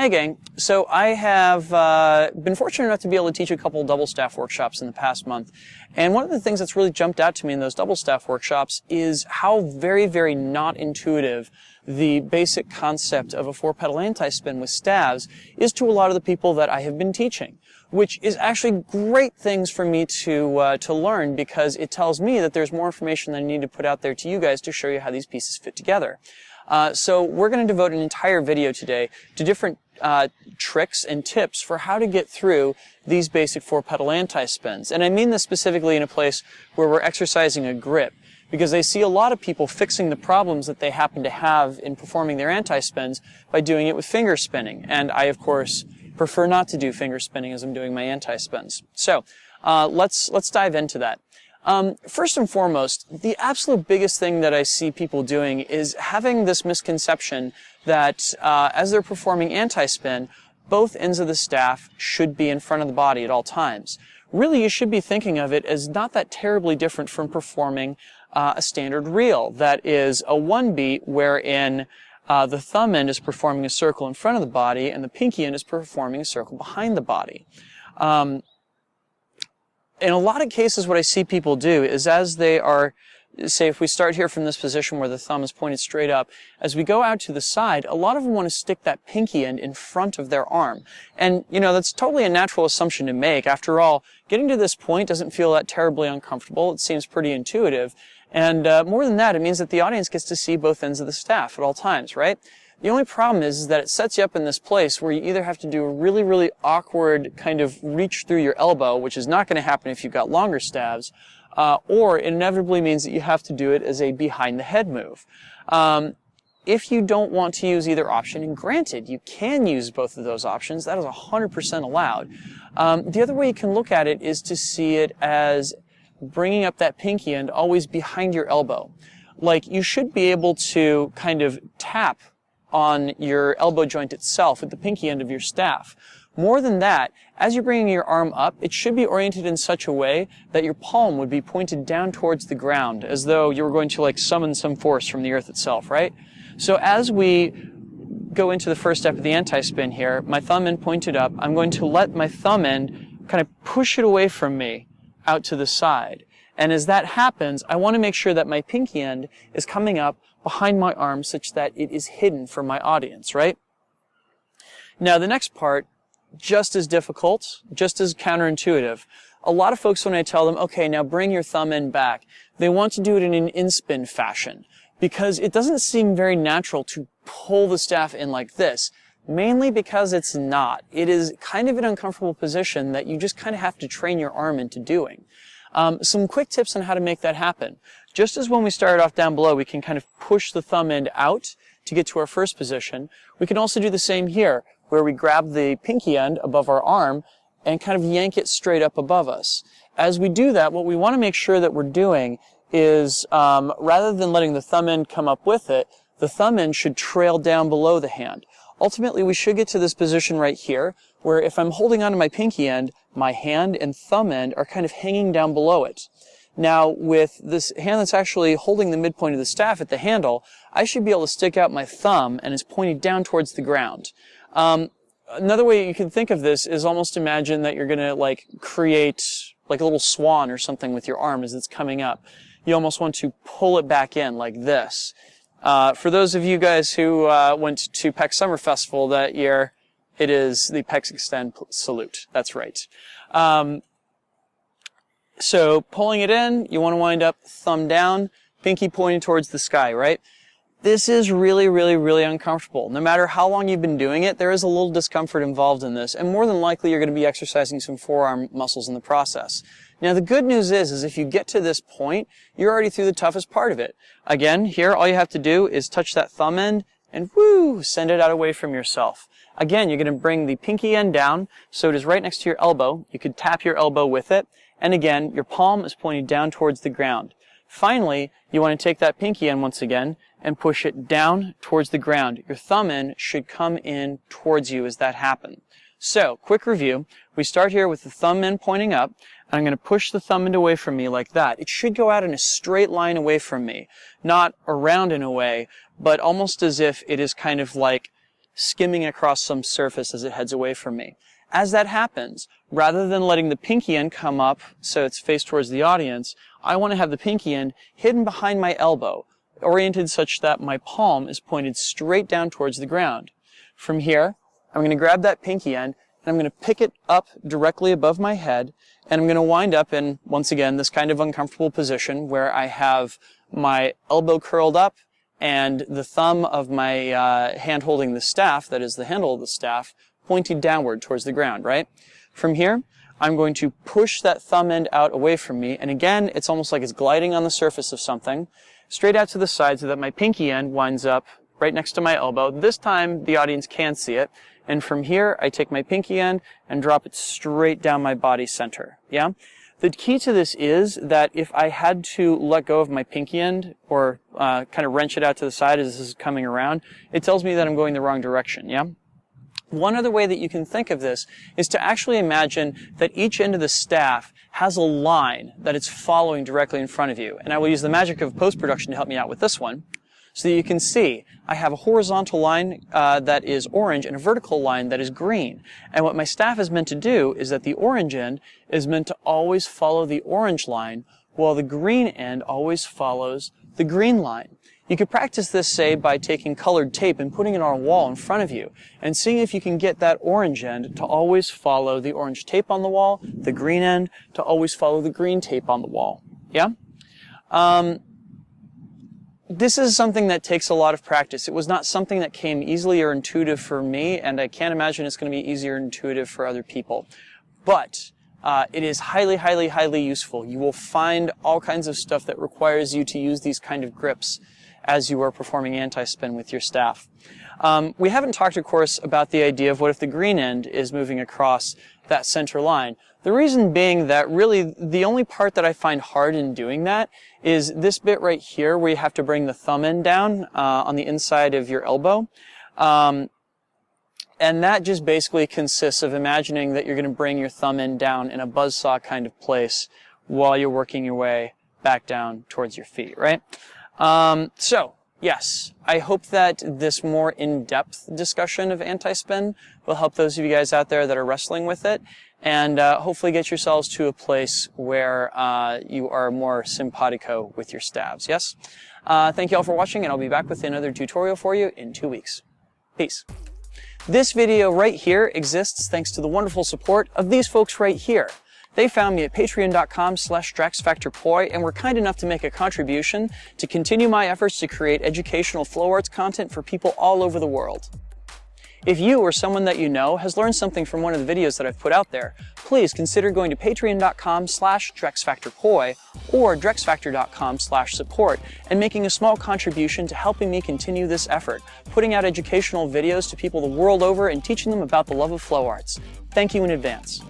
Hey gang, so I have been fortunate enough to be able to teach a couple double staff workshops in the past month, and one of the things that's really jumped out to me in those double staff workshops is how very, very not intuitive the basic concept of a 4-pedal anti-spin with staves is to a lot of the people that I have been teaching, which is actually great things for me to learn, because it tells me that there's more information that I need to put out there to you guys to show you how these pieces fit together. So we're going to devote an entire video today to different tricks and tips for how to get through these basic 4-pedal anti-spins. And I mean this specifically in a place where we're exercising a grip, because I see a lot of people fixing the problems that they happen to have in performing their anti-spins by doing it with finger spinning. And I, of course, prefer not to do finger spinning as I'm doing my anti-spins. So let's dive into that. First and foremost, the absolute biggest thing that I see people doing is having this misconception that as they're performing anti-spin, both ends of the staff should be in front of the body at all times. Really, you should be thinking of it as not that terribly different from performing a standard reel. That is a 1-beat wherein the thumb end is performing a circle in front of the body and the pinky end is performing a circle behind the body. In a lot of cases, what I see people do is, as they are, say if we start here from this position where the thumb is pointed straight up, as we go out to the side, a lot of them want to stick that pinky end in front of their arm. And, you know, that's totally a natural assumption to make. After all, getting to this point doesn't feel that terribly uncomfortable. It seems pretty intuitive. And more than that, it means that the audience gets to see both ends of the staff at all times, right? The only problem is that it sets you up in this place where you either have to do a really, really awkward kind of reach through your elbow, which is not going to happen if you've got longer staves, or it inevitably means that you have to do it as a behind the head move. If you don't want to use either option, and granted, you can use both of those options, that is 100% allowed. The other way you can look at it is to see it as bringing up that pinky end always behind your elbow. Like, you should be able to kind of tap on your elbow joint itself at the pinky end of your staff. More than that, as you're bringing your arm up, it should be oriented in such a way that your palm would be pointed down towards the ground, as though you were going to like summon some force from the earth itself, right? So as we go into the first step of the anti-spin here, my thumb end pointed up, I'm going to let my thumb end kind of push it away from me out to the side. And as that happens, I want to make sure that my pinky end is coming up behind my arm such that it is hidden from my audience, right? Now the next part, just as difficult, just as counterintuitive. A lot of folks, when I tell them, okay, now bring your thumb end back, they want to do it in an in-spin fashion, because it doesn't seem very natural to pull the staff in like this, mainly because it's not. It is kind of an uncomfortable position that you just kind of have to train your arm into doing. Some quick tips on how to make that happen. Just as when we started off down below, we can kind of push the thumb end out to get to our first position, we can also do the same here, where we grab the pinky end above our arm and kind of yank it straight up above us. As we do that, what we want to make sure that we're doing is, rather than letting the thumb end come up with it, the thumb end should trail down below the hand. Ultimately, we should get to this position right here, where if I'm holding onto my pinky end, my hand and thumb end are kind of hanging down below it. Now, with this hand that's actually holding the midpoint of the staff at the handle, I should be able to stick out my thumb and it's pointed down towards the ground. Another way you can think of this is almost imagine that you're going to like create like a little swan or something with your arm as it's coming up. You almost want to pull it back in like this. For those of you guys who went to PEX Summer Festival that year, it is the PEX Extend salute. That's right. So pulling it in, you want to wind up thumb down, pinky pointing towards the sky, right? This is really, really, really uncomfortable. No matter how long you've been doing it, there is a little discomfort involved in this, and more than likely you're going to be exercising some forearm muscles in the process. Now the good news is if you get to this point, you're already through the toughest part of it. Again, here all you have to do is touch that thumb end and woo, send it out away from yourself. Again, you're going to bring the pinky end down so it is right next to your elbow. You could tap your elbow with it. And again, your palm is pointing down towards the ground. Finally, you want to take that pinky end once again and push it down towards the ground. Your thumb end should come in towards you as that happens. So, quick review. We start here with the thumb end pointing up. And I'm going to push the thumb end away from me like that. It should go out in a straight line away from me. Not around in a way, but almost as if it is kind of like skimming across some surface as it heads away from me. As that happens, rather than letting the pinky end come up so it's faced towards the audience, I want to have the pinky end hidden behind my elbow, oriented such that my palm is pointed straight down towards the ground. From here, I'm going to grab that pinky end and I'm going to pick it up directly above my head, and I'm going to wind up in, once again, this kind of uncomfortable position where I have my elbow curled up and the thumb of my hand holding the staff, that is the handle of the staff, pointing downward towards the ground, right? From here, I'm going to push that thumb end out away from me, and again, it's almost like it's gliding on the surface of something, straight out to the side so that my pinky end winds up right next to my elbow. This time, the audience can see it, and from here, I take my pinky end and drop it straight down my body center, yeah? The key to this is that if I had to let go of my pinky end or kind of wrench it out to the side as this is coming around, it tells me that I'm going the wrong direction, yeah? One other way that you can think of this is to actually imagine that each end of the staff has a line that it's following directly in front of you. And I will use the magic of post-production to help me out with this one. So that you can see, I have a horizontal line that is orange and a vertical line that is green. And what my staff is meant to do is that the orange end is meant to always follow the orange line, while the green end always follows the green line. You could practice this, say, by taking colored tape and putting it on a wall in front of you, and seeing if you can get that orange end to always follow the orange tape on the wall, the green end to always follow the green tape on the wall. Yeah? This is something that takes a lot of practice. It was not something that came easily or intuitive for me, and I can't imagine it's going to be easier and intuitive for other people. But it is highly, highly, highly useful. You will find all kinds of stuff that requires you to use these kind of grips as you are performing anti-spin with your staff. We haven't talked, of course, about the idea of what if the green end is moving across that center line. The reason being that really the only part that I find hard in doing that is this bit right here where you have to bring the thumb end down on the inside of your elbow. And that just basically consists of imagining that you're going to bring your thumb end down in a buzzsaw kind of place while you're working your way back down towards your feet, right? So, yes, I hope that this more in-depth discussion of anti-spin will help those of you guys out there that are wrestling with it, and hopefully get yourselves to a place where you are more simpatico with your stabs, yes? Thank you all for watching, and I'll be back with another tutorial for you in 2 weeks. Peace. This video right here exists thanks to the wonderful support of these folks right here. They found me at patreon.com/DrexFactorPoi and were kind enough to make a contribution to continue my efforts to create educational flow arts content for people all over the world. If you or someone that you know has learned something from one of the videos that I've put out there, please consider going to patreon.com/DrexFactorPoi or DrexFactor.com/support and making a small contribution to helping me continue this effort, putting out educational videos to people the world over and teaching them about the love of flow arts. Thank you in advance.